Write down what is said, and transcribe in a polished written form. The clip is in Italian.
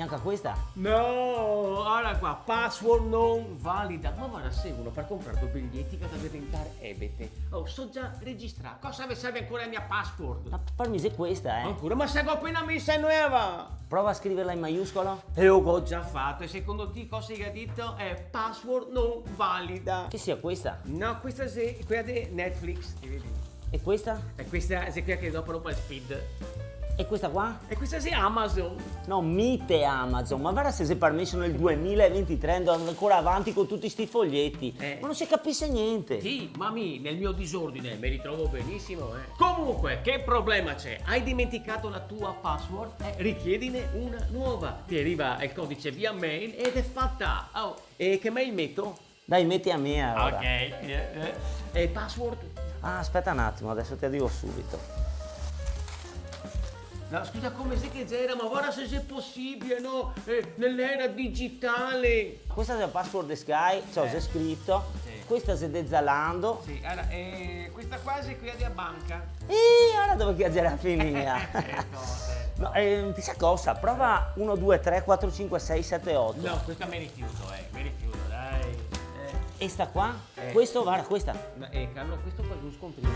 neanche questa? No, ora qua, password non valida. Ma guarda, se uno per comprare due biglietti che deve diventare ebete. Oh, sto già registrato. Cosa mi serve ancora la mia password? Ma per me è questa, Ancora? Ma se ho appena messa nuova! Prova a scriverla in maiuscolo. E ho già fatto. E secondo te cosa hai detto? È password non valida. Che sia questa? No, questa è quella di Netflix. E questa? E questa è quella che dopo non fa speed. E questa qua? E questa è Amazon. No, mite Amazon, ma guarda se sei permesso nel 2023 andando ancora avanti con tutti sti foglietti. Ma non si capisce niente. Sì, ma nel mio disordine mi ritrovo benissimo, Comunque, che problema c'è? Hai dimenticato la tua password? Richiedine una nuova. Ti arriva il codice via mail ed è fatta. Oh, e che mail metto? Dai, metti a me allora. Ok. E password? Ah, aspetta un attimo, adesso ti arrivo subito. No, scusa, come se che c'era, ma guarda se è possibile, no? Nell'era digitale. Questa è la password di Sky, c'è scritto. Sì. Questa è di Zalando. Sì, allora, questa qua è quella della banca. Ora dove chiedere a finire? No, ti sa cosa? Prova 1, 2, 3, 4, 5, 6, 7, 8. No, questa mi rifiuto, dai. E sta qua? Questo, guarda, questa. Carlo, questo qua è un scontrino.